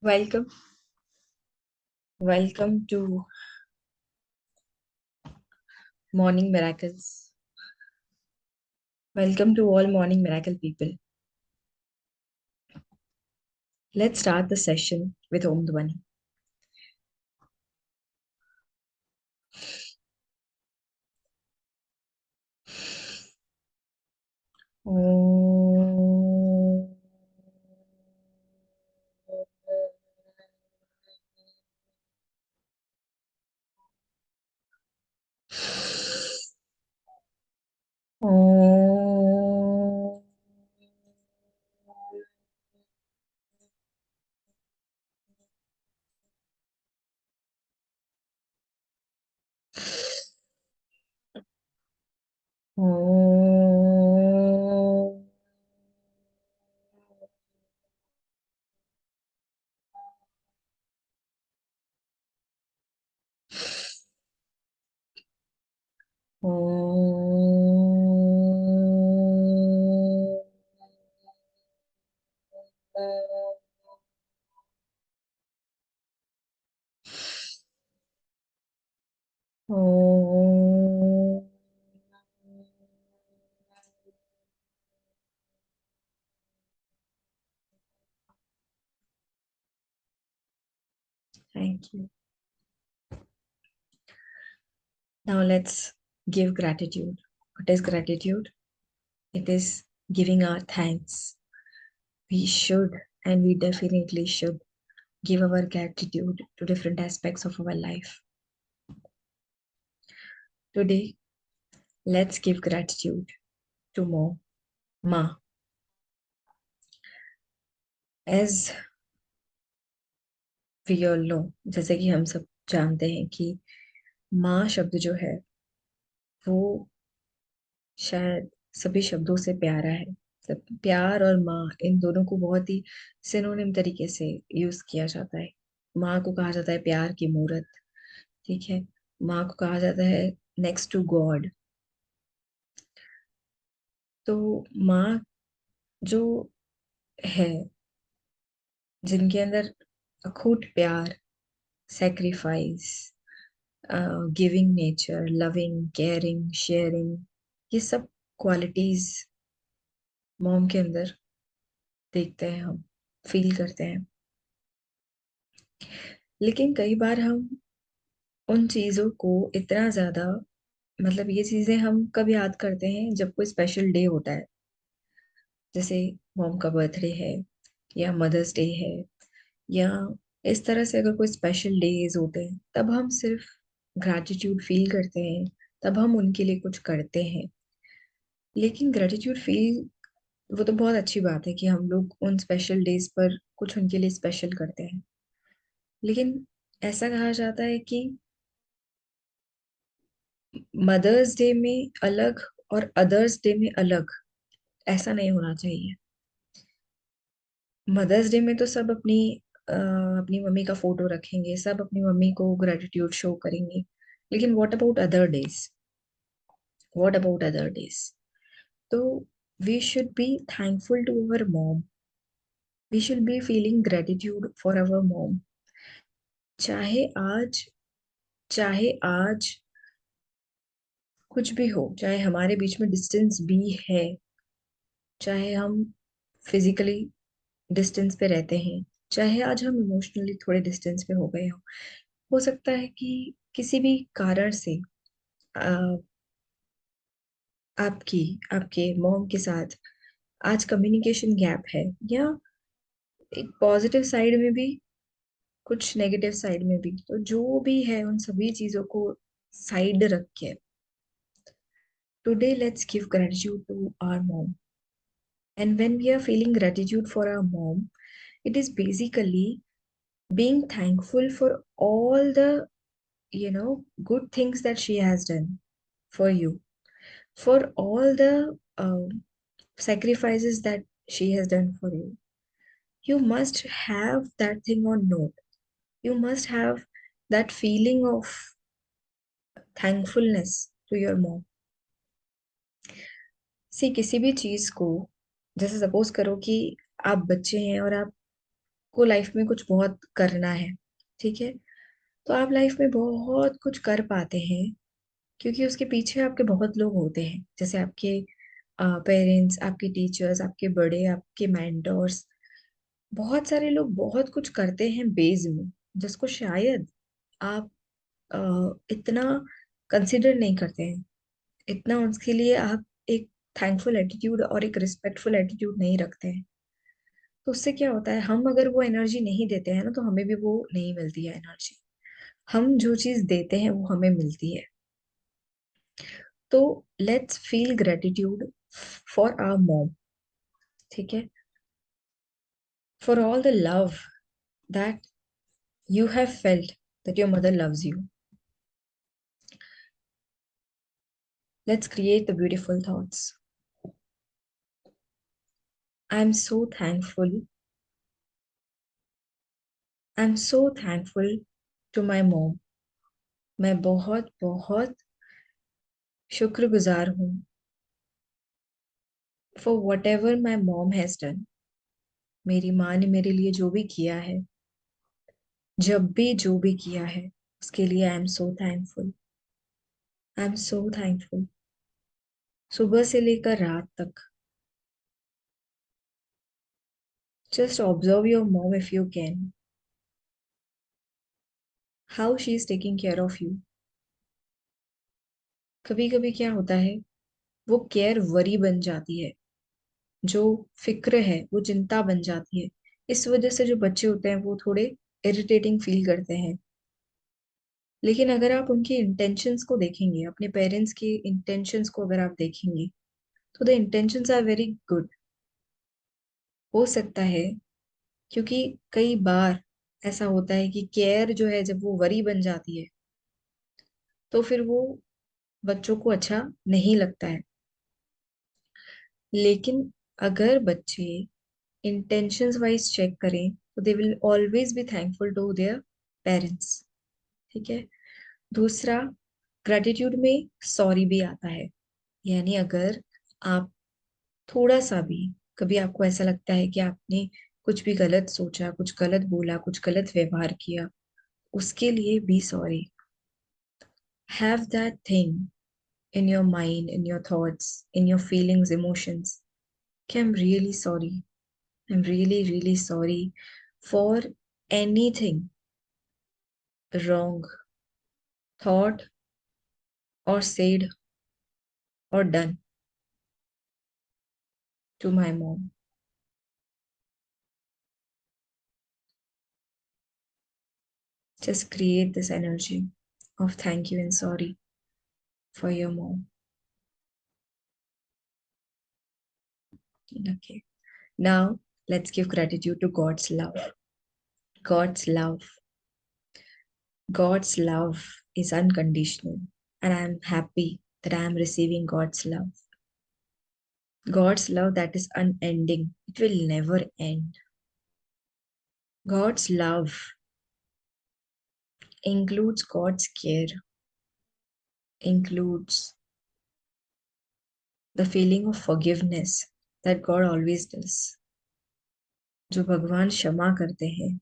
Welcome, welcome to Morning Miracles. Welcome to all Morning Miracle people. Let's start the session with Om Dhwani. Om. Om. Om. Om. Thank you. Now let's give gratitude. What is gratitude? It is giving our thanks. We should, and we definitely should, give our gratitude to different aspects of our life. Today, let's give gratitude to Mom, Ma. As we all know, जैसे कि हम सब जानते हैं कि माँ शब्द जो है वो शायद सभी शब्दों से प्यारा है। सब प्यार और माँ इन दोनों को बहुत ही सिनोनिम तरीके से यूज किया जाता है। माँ को कहा जाता है प्यार की मूरत, ठीक है। माँ को कहा जाता है नेक्स्ट टू गॉड। तो माँ जो है, जिनके अंदर अखूट प्यार, sacrifice, giving nature, loving, caring, sharing, ये सब क्वालिटीज मॉम के अंदर देखते हैं, हम फील करते हैं। लेकिन कई बार हम उन चीजों को इतना ज्यादा, मतलब ये चीजें हम कब याद करते हैं जब कोई स्पेशल डे होता है, जैसे मॉम का बर्थडे है या मदर्स डे है, या इस तरह से अगर कोई स्पेशल डेज होते हैं तब हम सिर्फ ग्रैटिट्यूड फील करते हैं, तब हम उनके लिए कुछ करते हैं। लेकिन ग्रैटिट्यूड फील, वो तो बहुत अच्छी बात है कि हम लोग उन स्पेशल डेज पर कुछ उनके लिए स्पेशल करते हैं। लेकिन ऐसा कहा जाता है कि मदर्स डे में अलग और अदर्स डे में अलग, ऐसा नहीं होना चाहिए। मदर्स डे में तो सब अपनी मम्मी का फोटो रखेंगे, सब अपनी मम्मी को ग्रेटिट्यूड शो करेंगे। लेकिन what about other days? What about other days? तो we should be thankful to our mom. We should be feeling gratitude for our mom. चाहे आज, चाहे आज कुछ भी हो, चाहे हमारे बीच में डिस्टेंस भी है, चाहे हम फिजिकली डिस्टेंस पे रहते हैं, चाहे आज हम इमोशनली थोड़े डिस्टेंस पे हो सकता है कि किसी भी कारण से आ, आपकी आपके मॉम के साथ आज कम्युनिकेशन गैप है, या एक पॉजिटिव साइड में भी, कुछ नेगेटिव साइड में भी। तो जो भी है उन सभी चीजों को साइड रख के today let's give gratitude to our mom. And when we are feeling gratitude for our mom, it is basically being thankful for all the, good things that she has done for you, for all the um, sacrifices that she has done for you. You must have that thing on note. You must have that feeling of thankfulness to your mom. See, किसी भी चीज को, जैसे suppose करो कि आप बच्चे हैं और आप को लाइफ में कुछ बहुत करना है, ठीक है, तो आप लाइफ में बहुत कुछ कर पाते हैं क्योंकि उसके पीछे आपके बहुत लोग होते हैं, जैसे आपके पेरेंट्स, आपके टीचर्स, आपके बड़े, आपके मेंटर्स। बहुत सारे लोग बहुत कुछ करते हैं बेस में, जिसको शायद आप इतना कंसिडर नहीं करते हैं, इतना उसके लिए आप एक थैंकफुल एटीट्यूड और एक रिस्पेक्टफुल एटीट्यूड नहीं रखते हैं। तो उससे क्या होता है, हम अगर वो एनर्जी नहीं देते हैं ना, तो हमें भी वो नहीं मिलती है एनर्जी। हम जो चीज देते हैं वो हमें मिलती है। तो let's feel gratitude for our mom, ठीक है, for all the love that you have felt, that your mother loves you. Let's create the beautiful thoughts. I'm so thankful. I'm so thankful to my mom. मैं बहुत बहुत शुक्रगुजार हूँ for whatever my mom has done. मेरी माँ ने मेरे लिए जो भी किया है, जब भी जो भी किया है, उसके लिए I am so thankful. I am so thankful. सुबह से लेकर रात तक just observe your mom if you can, how she is taking care of you. कभी कभी क्या होता है, वो केयर वरी बन जाती है, जो फिक्र है वो चिंता बन जाती है। इस वजह से जो बच्चे होते हैं वो थोड़े इरिटेटिंग फील करते हैं। लेकिन अगर आप उनके इंटेंशंस को देखेंगे, अपने पेरेंट्स के इंटेंशंस को अगर आप देखेंगे, तो the intentions are very good. हो सकता है, क्योंकि कई बार ऐसा होता है कि केयर जो है जब वो वरी बन जाती है, तो फिर वो बच्चों को अच्छा नहीं लगता है। लेकिन अगर बच्चे इंटेंशंस वाइज चेक करें, तो they will always be thankful to their parents, ठीक है। दूसरा, ग्रेटिट्यूड में सॉरी भी आता है। यानी अगर आप थोड़ा सा भी, कभी आपको ऐसा लगता है कि आपने कुछ भी गलत सोचा, कुछ गलत बोला, कुछ गलत व्यवहार किया, उसके लिए भी sorry. Have that thing in your mind, in your thoughts, in your feelings, emotions, कि I am really sorry, I am really really sorry for anything wrong thought or said or done to my mom. Just create this energy of thank you and sorry for your mom. Okay. Now let's give gratitude to God's love. God's love. God's love is unconditional, and I'm happy that I'm receiving God's love. God's love that is unending. It will never end. God's love includes God's care, includes the feeling of forgiveness that God always does. जो भगवान क्षमा करते हैं,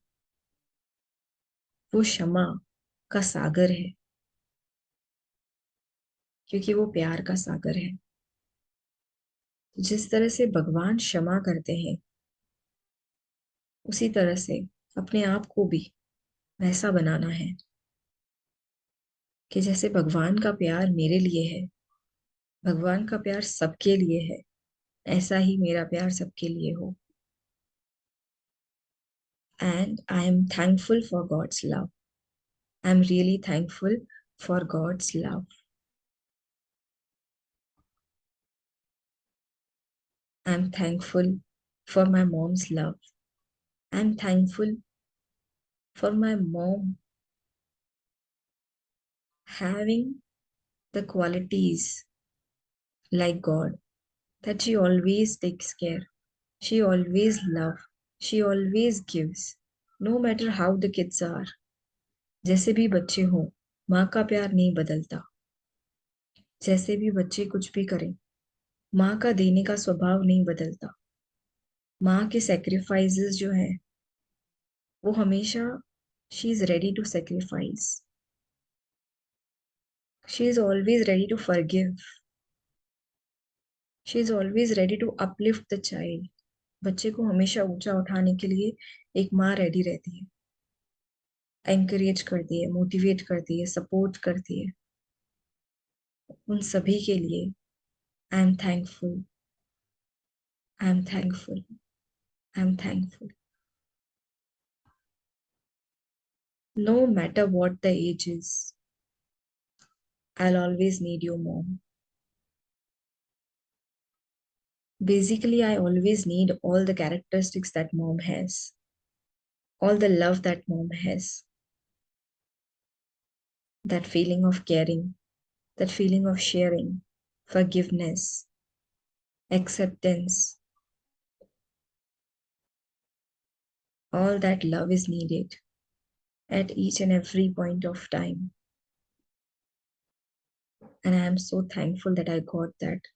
वो क्षमा का सागर है, क्योंकि वो प्यार का सागर है। जिस तरह से भगवान क्षमा करते हैं, उसी तरह से अपने आप को भी वैसा बनाना है कि जैसे भगवान का प्यार मेरे लिए है, भगवान का प्यार सबके लिए है, ऐसा ही मेरा प्यार सबके लिए हो। And I am thankful for God's love. I'm really thankful for God's love. I'm thankful for my mom's love. I'm thankful for my mom having the qualities like God, that she always takes care, she always loves, she always gives, no matter how the kids are. जैसे भी बच्चे हों, माँ का प्यार नहीं बदलता। जैसे भी बच्चे कुछ भी करें, माँ का देने का स्वभाव नहीं बदलता। माँ के सैक्रिफाइसेस जो हैं, वो हमेशा she is ready to sacrifice, she is always ready to forgive, she is always ready to uplift the child. बच्चे को हमेशा ऊंचा उठाने के लिए एक माँ रेडी रहती है, एनकरेज करती है, मोटिवेट करती है, सपोर्ट करती है। उन सभी के लिए I am thankful, I am thankful, I am thankful. No matter what the age is, I'll always need your mom. Basically, I always need all the characteristics that mom has, all the love that mom has, that feeling of caring, that feeling of sharing, forgiveness, acceptance. All that love is needed at each and every point of time. And I am so thankful that I got that.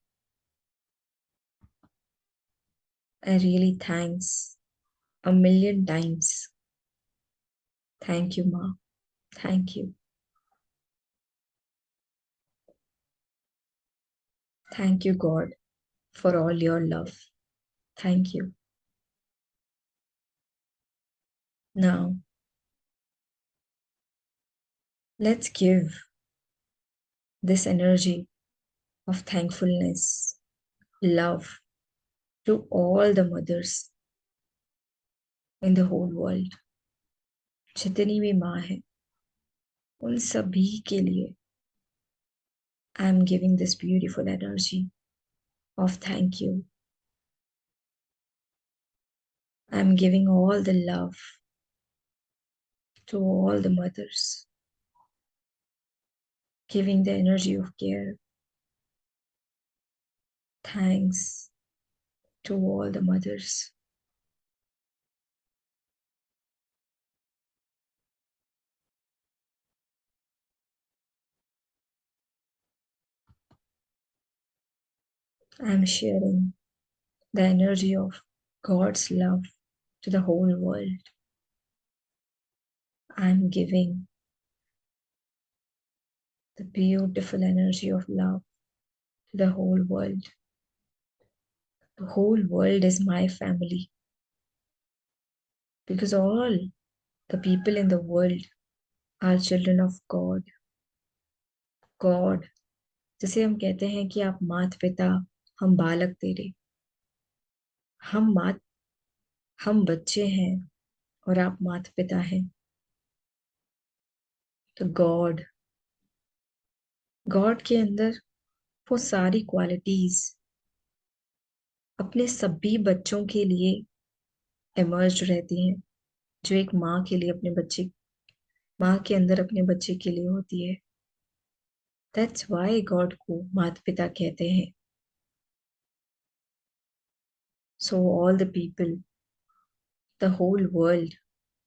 I really thanks a million times. Thank you, Ma. Thank you. Thank you, God, for all your love. Thank you. Now, let's give this energy of thankfulness, love to all the mothers in the whole world. जितनी भी माँ है उन सभी के लिए I am giving this beautiful energy of thank you. I am giving all the love to all the mothers, giving the energy of care. Thanks to all the mothers. I am sharing the energy of God's love to the whole world. I am giving the beautiful energy of love to the whole world. The whole world is my family because all the people in the world are children of God. God, जैसे हम कहते हैं कि आप मात पिता, हम बालक तेरे, हम बच्चे हैं और आप मात पिता हैं। तो गॉड के अंदर वो सारी क्वालिटीज अपने सभी बच्चों के लिए इमर्ज रहती हैं जो एक माँ के लिए अपने बच्चे, माँ के अंदर अपने बच्चे के लिए होती है। दैट्स वाई गॉड को माता पिता कहते हैं। So all the people, the whole world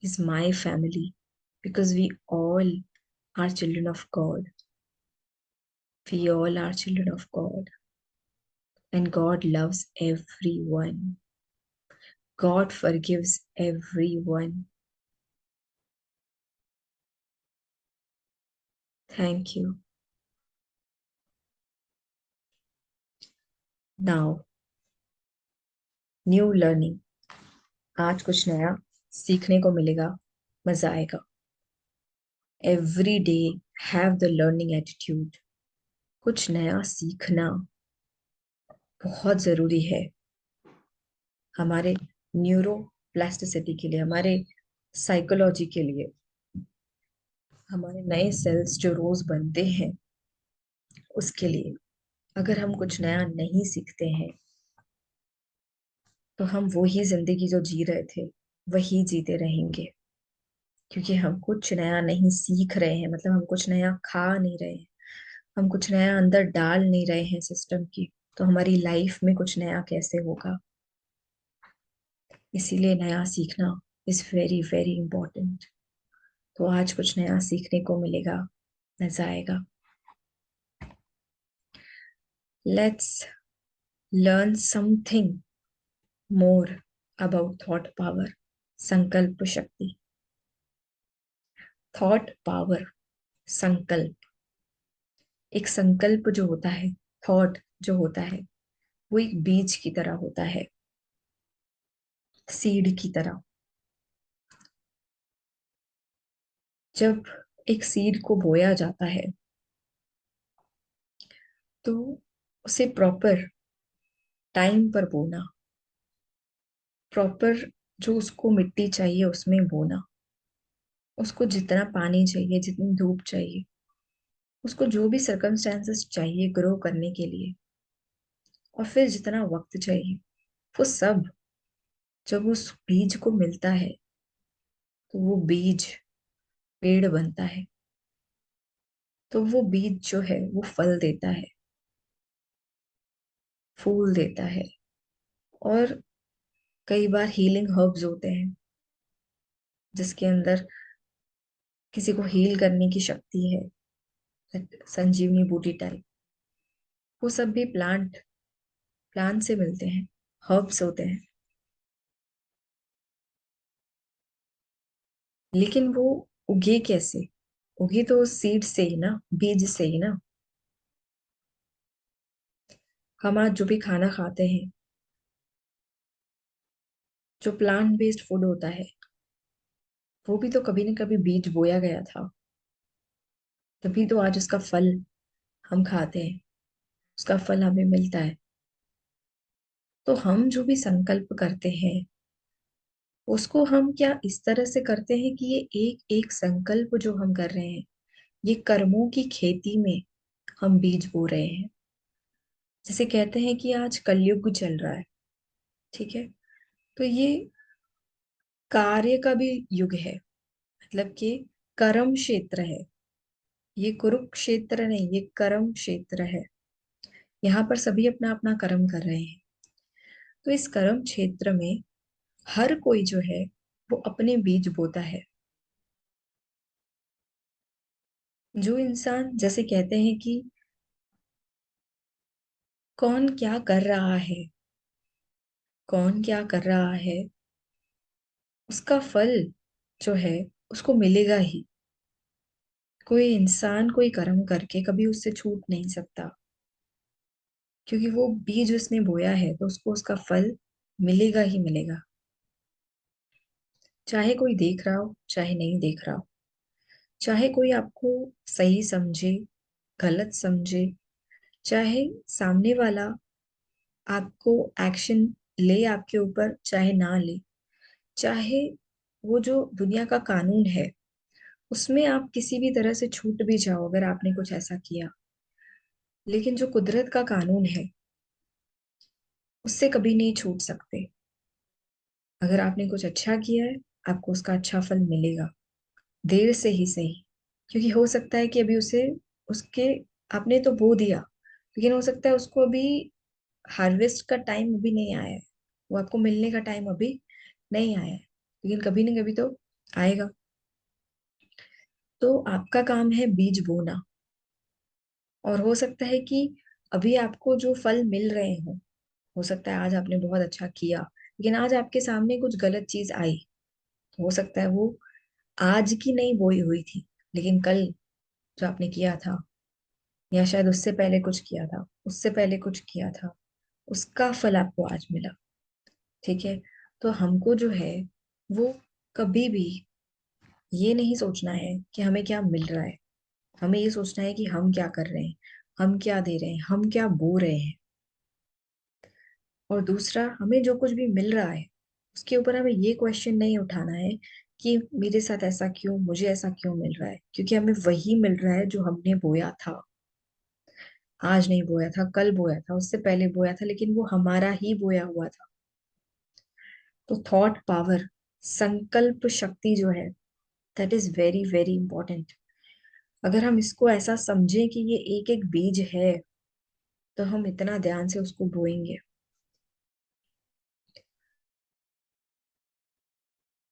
is my family because we all are children of God. We all are children of God. And God loves everyone. God forgives everyone. Thank you. Now, new learning. आज कुछ नया सीखने को मिलेगा, मजा आएगा। Every day have the learning attitude. कुछ नया सीखना बहुत जरूरी है हमारे न्यूरो प्लास्टिसिटी के लिए, हमारे साइकोलॉजी के लिए, हमारे नए सेल्स जो रोज बनते हैं उसके लिए। अगर हम कुछ नया नहीं सीखते हैं तो हम वही जिंदगी जो जी रहे थे वही जीते रहेंगे, क्योंकि हम कुछ नया नहीं सीख रहे हैं, मतलब हम कुछ नया खा नहीं रहे हैं, हम कुछ नया अंदर डाल नहीं रहे हैं सिस्टम की, तो हमारी लाइफ में कुछ नया कैसे होगा। इसीलिए नया सीखना इज वेरी वेरी इंपॉर्टेंट। तो आज कुछ नया सीखने को मिलेगा, मजा आएगा। Let's learn something more about thought power, संकल्प शक्ति। थॉट पावर, संकल्प। एक संकल्प जो होता है, थॉट जो होता है, वो एक बीज की तरह होता है, सीड की तरह। जब एक सीड को बोया जाता है तो उसे प्रॉपर टाइम पर बोना, प्रॉपर जो उसको मिट्टी चाहिए उसमें बोना, उसको जितना पानी चाहिए, जितनी धूप चाहिए, उसको जो भी सर्कमस्टेंसेस चाहिए ग्रो करने के लिए, और फिर जितना वक्त चाहिए, वो सब जब उस बीज को मिलता है तो वो बीज पेड़ बनता है। तो वो बीज जो है वो फल देता है, फूल देता है, और कई बार हीलिंग हर्ब्स होते हैं जिसके अंदर किसी को हील करने की शक्ति है, संजीवनी बूटी टाइप। वो सब भी प्लांट से मिलते हैं, हर्ब्स होते हैं। लेकिन वो उगे कैसे? उगे तो सीड से ही ना, बीज से ही ना। हम आज जो भी खाना खाते हैं, जो प्लांट बेस्ड फूड होता है, वो भी तो कभी न कभी बीज बोया गया था। तभी तो आज उसका फल हम खाते हैं, उसका फल हमें मिलता है। तो हम जो भी संकल्प करते हैं, उसको हम क्या इस तरह से करते हैं कि ये एक एक संकल्प जो हम कर रहे हैं, ये कर्मों की खेती में हम बीज बो रहे हैं। जैसे कहते हैं कि आज कलयुग चल रहा है, ठीक है, तो ये कार्य का भी युग है, मतलब कि कर्म क्षेत्र है। ये कुरुक्षेत्र नहीं, ये कर्म क्षेत्र है। यहाँ पर सभी अपना अपना कर्म कर रहे हैं। तो इस कर्म क्षेत्र में हर कोई जो है वो अपने बीज बोता है। जो इंसान, जैसे कहते हैं कि कौन क्या कर रहा है, कौन क्या कर रहा है, उसका फल जो है उसको मिलेगा ही। कोई इंसान कोई कर्म करके कभी उससे छूट नहीं सकता, क्योंकि वो बीज उसने बोया है तो उसको उसका फल मिलेगा ही मिलेगा। चाहे कोई देख रहा हो, चाहे नहीं देख रहा हो, चाहे कोई आपको सही समझे, गलत समझे, चाहे सामने वाला आपको एक्शन ले आपके ऊपर, चाहे ना ले, चाहे वो जो दुनिया का कानून है उसमें आप किसी भी तरह से छूट भी जाओ अगर आपने कुछ ऐसा किया, लेकिन जो कुदरत का कानून है उससे कभी नहीं छूट सकते। अगर आपने कुछ अच्छा किया है, आपको उसका अच्छा फल मिलेगा, देर से ही सही। क्योंकि हो सकता है कि अभी उसे, उसके, आपने तो बो दिया, लेकिन हो सकता है उसको अभी हार्वेस्ट का टाइम अभी नहीं आया है, वो आपको मिलने का टाइम अभी नहीं आया है, लेकिन कभी ना कभी तो आएगा। तो आपका काम है बीज बोना। और हो सकता है कि अभी आपको जो फल मिल रहे हो सकता है आज आपने बहुत अच्छा किया, लेकिन आज आपके सामने कुछ गलत चीज आई। हो सकता है वो आज की नहीं बोई हुई थी, लेकिन कल जो आपने किया था, या शायद उससे पहले कुछ किया था, उससे पहले कुछ किया था, उसका फल आपको आज मिला। ठीक है, तो हमको जो है वो कभी भी ये नहीं सोचना है कि हमें क्या मिल रहा है। हमें ये सोचना है कि हम क्या कर रहे हैं, हम क्या दे रहे हैं, हम क्या बो रहे हैं। और दूसरा, हमें जो कुछ भी मिल रहा है उसके ऊपर हमें ये क्वेश्चन नहीं उठाना है कि मेरे साथ ऐसा क्यों, मुझे ऐसा क्यों मिल रहा है, क्योंकि हमें वही मिल रहा है जो हमने बोया था। आज नहीं बोया था, कल बोया था, उससे पहले बोया था, लेकिन वो हमारा ही बोया हुआ था। तो थॉट पावर, संकल्प शक्ति जो है, that is very very important. अगर हम इसको ऐसा समझें कि ये एक एक बीज है, तो हम इतना ध्यान से उसको बोएंगे।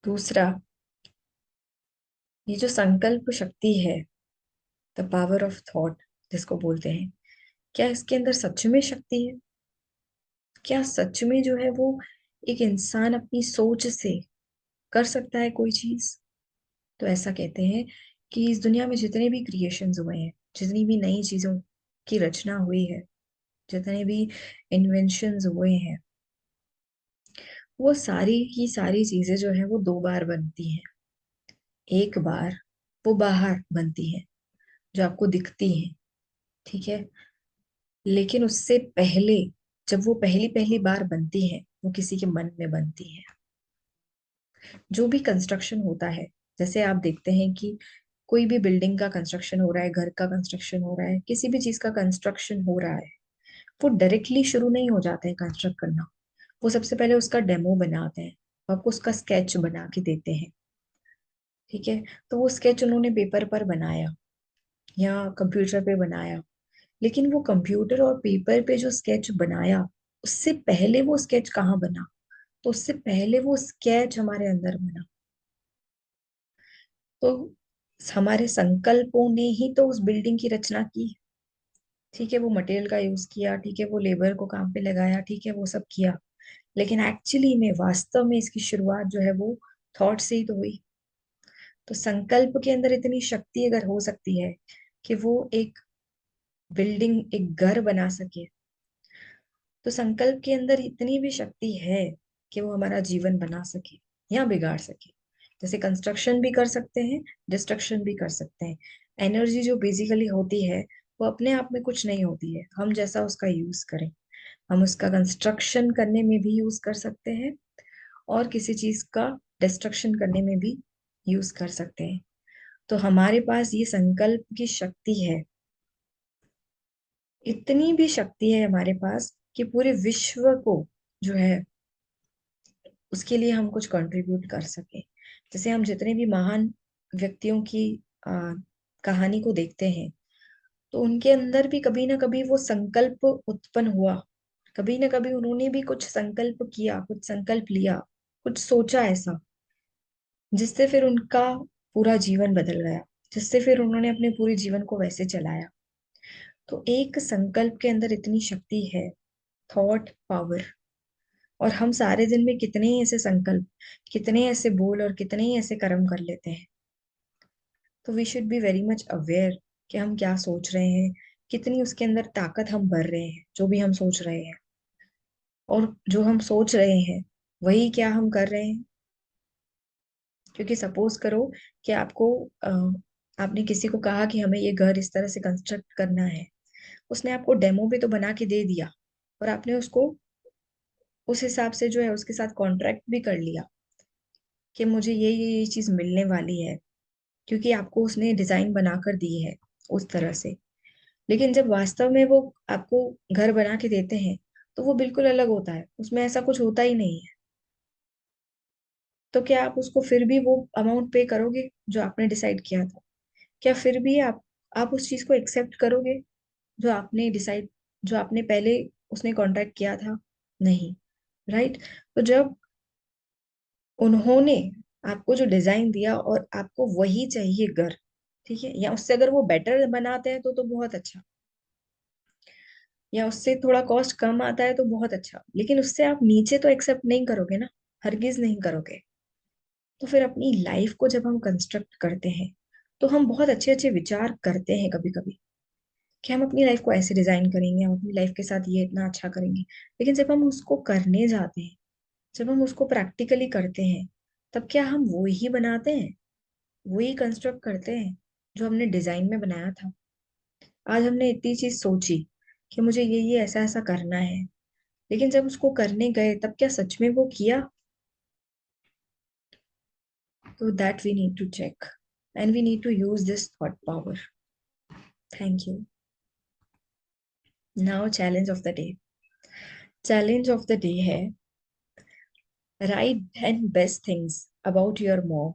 दूसरा, ये जो संकल्प शक्ति है, द पावर ऑफ थॉट जिसको बोलते हैं, क्या इसके अंदर सच में शक्ति है? क्या सच में जो है वो एक इंसान अपनी सोच से कर सकता है कोई चीज? तो ऐसा कहते हैं कि इस दुनिया में जितने भी क्रिएशंस हुए हैं, जितनी भी नई चीजों की रचना हुई है, जितने भी इन्वेंशंस हुए हैं, वो सारी की सारी चीजें जो है वो दो बार बनती हैं। एक बार वो बाहर बनती हैं, जो आपको दिखती हैं, ठीक है। लेकिन उससे पहले, जब वो पहली पहली बार बनती है, वो किसी के मन में बनती है। जो भी कंस्ट्रक्शन होता है, जैसे आप देखते हैं कि कोई भी बिल्डिंग का कंस्ट्रक्शन हो रहा है, घर का कंस्ट्रक्शन हो रहा है, किसी भी चीज का कंस्ट्रक्शन हो रहा है, वो डायरेक्टली शुरू नहीं हो जाते हैं कंस्ट्रक्ट करना। वो सबसे पहले उसका डेमो बनाते हैं, आपको उसका स्केच बना के देते हैं, ठीक है। तो वो स्केच उन्होंने पेपर पर बनाया या कंप्यूटर पे बनाया, लेकिन वो कंप्यूटर और पेपर पे जो स्केच बनाया, उससे पहले वो स्केच कहाँ बना? तो उससे पहले वो स्केच हमारे अंदर बना। तो हमारे संकल्पों ने ही तो उस बिल्डिंग की रचना की, ठीक है। वो मटेरियल का यूज किया, ठीक है, वो लेबर को काम पे लगाया, ठीक है, वो सब किया, लेकिन एक्चुअली में, वास्तव में इसकी शुरुआत जो है वो थॉट से ही तो हुई। तो संकल्प के अंदर इतनी शक्ति अगर हो सकती है कि वो एक बिल्डिंग, एक घर बना सके, तो संकल्प के अंदर इतनी भी शक्ति है कि वो हमारा जीवन बना सके या बिगाड़ सके। जैसे कंस्ट्रक्शन भी कर सकते हैं, डिस्ट्रक्शन भी कर सकते हैं। एनर्जी जो बेसिकली होती है, वो अपने आप में कुछ नहीं होती है, हम जैसा उसका यूज करें। हम उसका कंस्ट्रक्शन करने में भी यूज कर सकते हैं, और किसी चीज का डिस्ट्रक्शन करने में भी यूज कर सकते हैं। तो हमारे पास ये संकल्प की शक्ति है, इतनी भी शक्ति है हमारे पास कि पूरे विश्व को जो है उसके लिए हम कुछ कंट्रीब्यूट कर सके। जैसे हम जितने भी महान व्यक्तियों की आ, कहानी को देखते हैं, तो उनके अंदर भी कभी ना कभी वो संकल्प उत्पन्न हुआ, कभी ना कभी उन्होंने भी कुछ संकल्प किया, कुछ संकल्प लिया, कुछ सोचा ऐसा, जिससे फिर उनका पूरा जीवन बदल गया, जिससे फिर उन्होंने अपने पूरे जीवन को वैसे चलाया। तो एक संकल्प के अंदर इतनी शक्ति है, थॉट पावर। और हम सारे दिन में कितने ही ऐसे संकल्प, कितने ऐसे बोल और कितने ही ऐसे कर्म कर लेते हैं। तो we should be very much aware कि हम क्या सोच रहे हैं, कितनी उसके अंदर ताकत हम भर रहे हैं, जो भी हम सोच रहे हैं। और जो हम सोच रहे हैं वही क्या हम कर रहे हैं। क्योंकि सपोज करो कि आपने किसी को कहा कि हमें ये घर इस तरह से कंस्ट्रक्ट करना है, उसने आपको डेमो भी तो बना के दे दिया, और आपने उसको उस हिसाब से जो है उसके साथ कॉन्ट्रैक्ट भी कर लिया कि मुझे ये चीज मिलने वाली है, क्योंकि आपको उसने डिजाइन बनाकर दी है उस तरह से। लेकिन जब वास्तव में वो आपको घर बना के देते हैं, तो वो बिल्कुल अलग होता है, उसमें ऐसा कुछ होता ही नहीं है। तो क्या आप उसको फिर भी वो अमाउंट पे करोगे जो आपने डिसाइड किया था? क्या फिर भी आप उस चीज को एक्सेप्ट करोगे जो आपने डिसाइड, जो आपने पहले उसने कॉन्ट्रैक्ट किया था? नहीं, राइट। तो जब उन्होंने आपको जो डिजाइन दिया और आपको वही चाहिए घर, ठीक है, या उससे अगर वो बेटर बनाते हैं तो बहुत अच्छा, या उससे थोड़ा कॉस्ट कम आता है तो बहुत अच्छा, लेकिन उससे आप नीचे तो एक्सेप्ट नहीं करोगे ना, हरगिज नहीं करोगे। तो फिर अपनी लाइफ को जब हम कंस्ट्रक्ट करते हैं, तो हम बहुत अच्छे अच्छे विचार करते हैं कभी कभी कि हम अपनी लाइफ को ऐसे डिजाइन करेंगे, हम अपनी लाइफ के साथ ये इतना अच्छा करेंगे। लेकिन जब हम उसको करने जाते हैं, जब हम उसको प्रैक्टिकली करते हैं, तब क्या हम वो ही बनाते हैं, वही कंस्ट्रक्ट करते हैं जो हमने डिजाइन में बनाया था? आज हमने इतनी चीज सोची कि मुझे ये ऐसा ऐसा करना है, लेकिन जब उसको करने गए तब क्या सच में वो किया? तो that we need to check, and we need to use this thought power. Thank you. Now challenge of the day. Challenge of the day है, write 10 best things about your mom.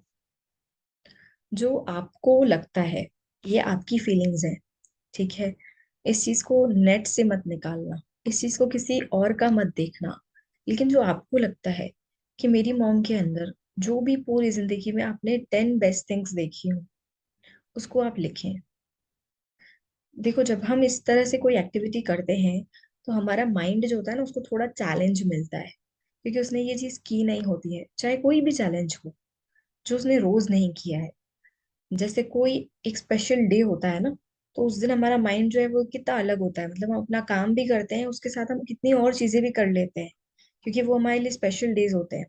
जो आपको लगता है, ये आपकी फीलिंग्स है, ठीक है। इस चीज को नेट से मत निकालना, इस चीज को किसी और का मत देखना, लेकिन जो आपको लगता है कि मेरी मॉम के अंदर जो भी पूरी जिंदगी में आपने 10 बेस्ट थिंग्स देखी हो, उसको आप लिखें। देखो, जब हम इस तरह से कोई एक्टिविटी करते हैं, तो हमारा माइंड जो होता है ना, उसको थोड़ा चैलेंज मिलता है, क्योंकि उसने ये चीज की नहीं होती है, चाहे कोई भी चैलेंज हो जो उसने रोज नहीं किया है। जैसे कोई एक स्पेशल डे होता है ना, तो उस दिन हमारा माइंड जो है वो कितना अलग होता है, मतलब हम अपना काम भी करते हैं, उसके साथ हम कितनी और चीजें भी कर लेते हैं, क्योंकि वो हमारे लिए स्पेशल डेज होते हैं।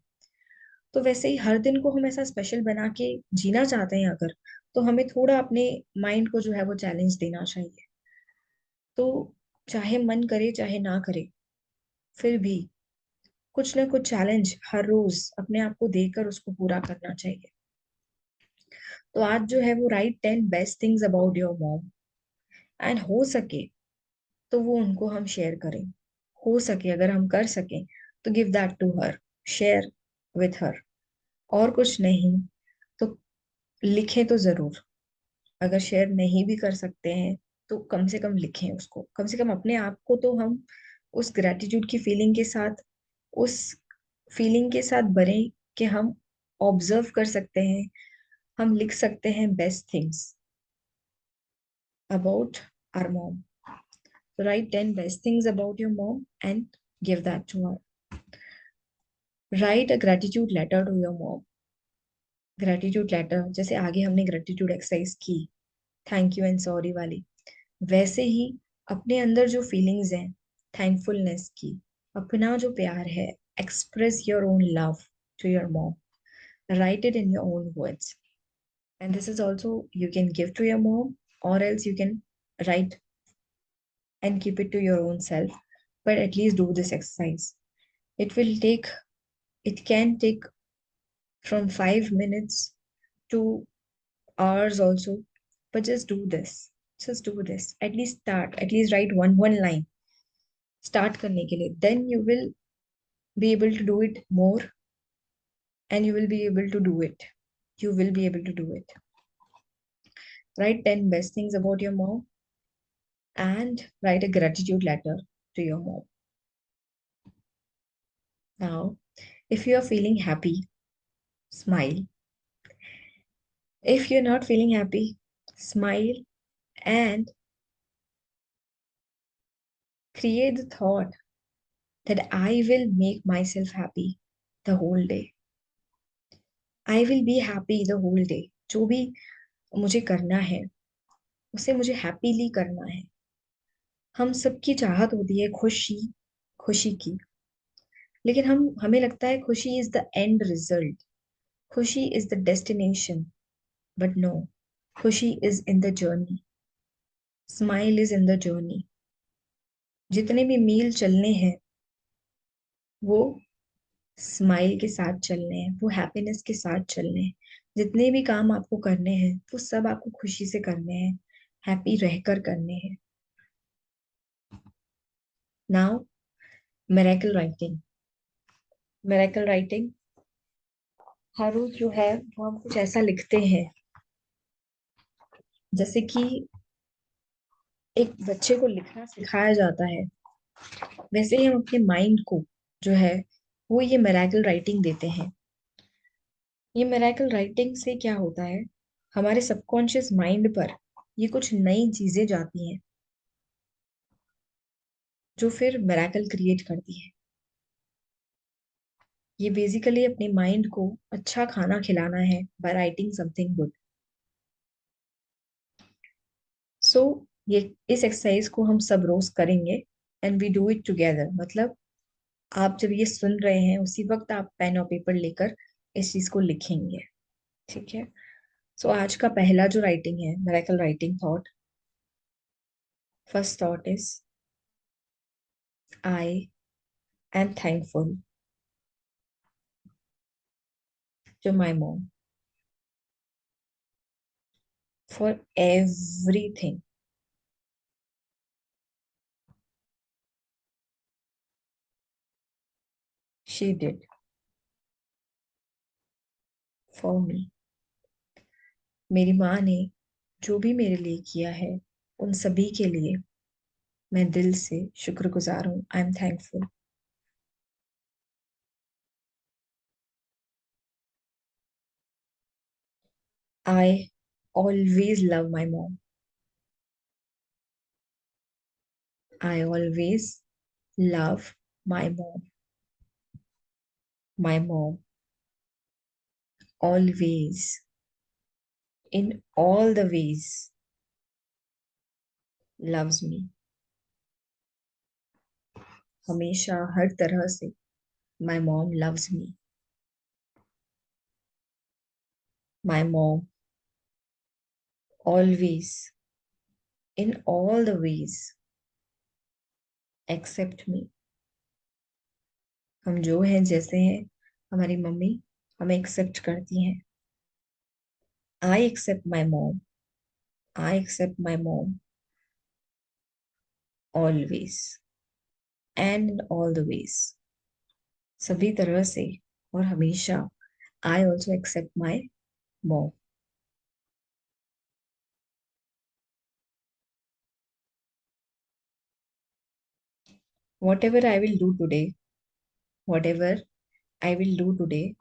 तो वैसे ही हर दिन को हम ऐसा स्पेशल बना के जीना चाहते हैं अगर, तो हमें थोड़ा अपने माइंड को जो है वो चैलेंज देना चाहिए। तो चाहे मन करे चाहे ना करे, फिर भी कुछ ना कुछ चैलेंज हर रोज अपने आप को देकर उसको पूरा करना चाहिए। तो आज जो है वो right 10 best things about your mom, and हो सके तो वो उनको हम शेयर करें। हो सके अगर हम कर सकें तो give that to her, share with her. और कुछ नहीं तो लिखें तो जरूर। अगर शेयर नहीं भी कर सकते हैं तो कम से कम लिखें उसको, कम से कम अपने आप को तो हम उस ग्रेटिट्यूड की फीलिंग के साथ, उस फीलिंग के साथ भरें कि हम ऑब्जर्व कर सकते हैं, हम लिख सकते हैं best things about our mom. So write 10 best things about your mom and give that to her. Write a gratitude letter to your mom. Gratitude letter, जैसे आगे हमने ग्रेटिट्यूड एक्सरसाइज की, थैंक यू एंड सॉरी वाली, वैसे ही अपने अंदर जो feelings हैं थैंकफुलनेस की, अपना जो प्यार है, express your own love to your mom, write it in your own words. And this is also you can give to your mom, or else you can write and keep it to your own self, but at least do this exercise. It will take, it can take from 5 minutes to hours also, but just do this. Just do this. At least start. At least write one line. Start करने के लिए. Then you will be able to do it more, and you will be able to do it. You will be able to do it. Write 10 best things about your mom and write a gratitude letter to your mom. Now, if you are feeling happy, smile. If you're not feeling happy, smile and create the thought that I will make myself happy the whole day. I will be happy the whole day. जो भी मुझे करना है उसे मुझे happily करना है। हम सबकी चाहत होती है खुशी, खुशी की, लेकिन हमें लगता है खुशी इज द एंड रिजल्ट, खुशी is the destination, but no, खुशी is in the journey, smile is in the journey. जितने भी मील चलने हैं वो स्माइल के साथ चलने हैं, वो हैप्पीनेस के साथ चलने हैं। जितने भी काम आपको करने हैं वो सब आपको खुशी से करने हैं, हैप्पी रहकर करने हैं। Now, miracle writing. Miracle writing, हर रोज जो है वो हम कुछ ऐसा लिखते हैं, जैसे कि एक बच्चे को लिखना सिखाया जाता है, वैसे ही हम अपने माइंड को जो है वो ये मिरेकल राइटिंग देते हैं। ये मिरेकल राइटिंग से क्या होता है, हमारे सबकॉन्शियस माइंड पर ये कुछ नई चीजें जाती हैं जो फिर मिरेकल क्रिएट करती है। ये बेसिकली अपने माइंड को अच्छा खाना खिलाना है by writing something good. So ये इस एक्सरसाइज को हम सब रोज करेंगे, and we do it together. मतलब आप जब ये सुन रहे हैं उसी वक्त आप पेन और पेपर लेकर इस चीज को लिखेंगे, ठीक है। सो आज का पहला जो राइटिंग है, miracle writing thought, first thought is I am thankful to my mom for everything she did for me. मेरी माँ ने जो भी मेरे लिए किया है उन सभी के लिए मैं दिल से शुक्रगुजार हूँ। आई am thankful. I always love my mom. I always love my mom. My mom always in all the ways loves me. हमेशा हर तरह से my mom loves me. My mom always in all the ways accept me. हम जो हैं जैसे हैं हमारी mummy हमें एक्सेप्ट करती हैं. I accept my mom. I accept my mom always and in all the ways. सभी तरह से और हमेशा. I also accept my mom. Whatever I will do today, whatever I will do today,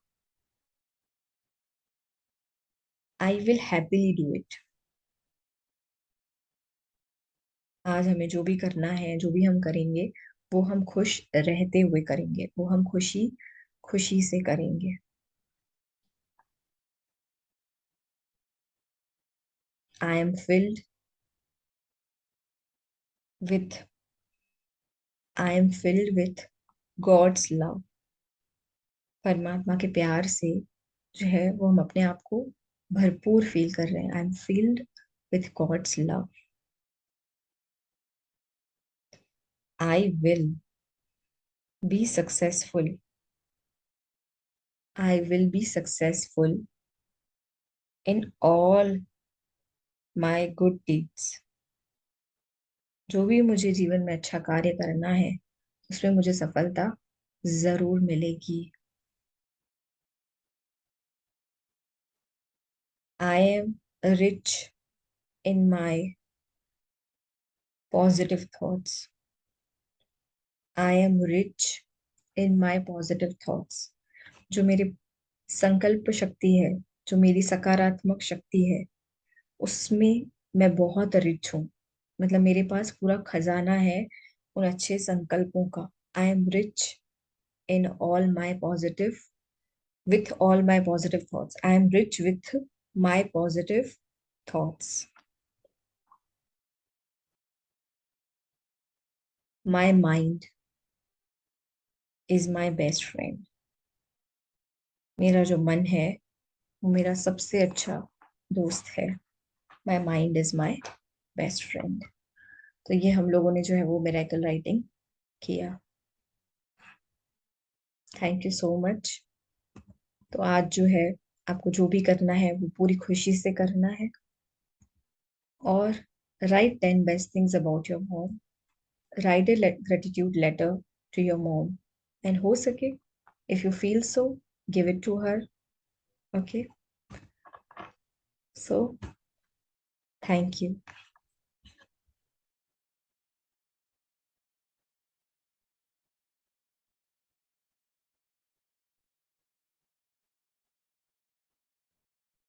I will happily do it. आज हमें जो भी करना है जो भी हम करेंगे वो हम खुश रहते हुए करेंगे. वो हम खुशी खुशी से करेंगे. I am filled with I am filled with God's love. परमात्मा के प्यार से जो है वो हम अपने आप को भरपूर फील कर रहे हैं. I am filled with God's love. I will be successful. I will be successful in all my good deeds. जो भी मुझे जीवन में अच्छा कार्य करना है उसमें मुझे सफलता जरूर मिलेगी. I am rich in my positive thoughts. I am rich in my positive thoughts. जो मेरे संकल्प शक्ति है जो मेरी सकारात्मक शक्ति है उसमें मैं बहुत रिच हूँ. मतलब मेरे पास पूरा खजाना है उन अच्छे संकल्पों का. I am rich in all my positive with all my positive thoughts. I am rich with my positive thoughts. My mind is my best friend. मेरा जो मन है वो मेरा सबसे अच्छा दोस्त है. My mind is my best friend. तो ये हम लोगों ने जो है वो मिरेकल राइटिंग किया. Thank you so much. तो आज जो है आपको जो भी करना है वो पूरी खुशी से करना है. और write 10 best things about your mom. Write a gratitude letter to your mom. And हो सके if you feel so, give it to her. Okay, so thank you.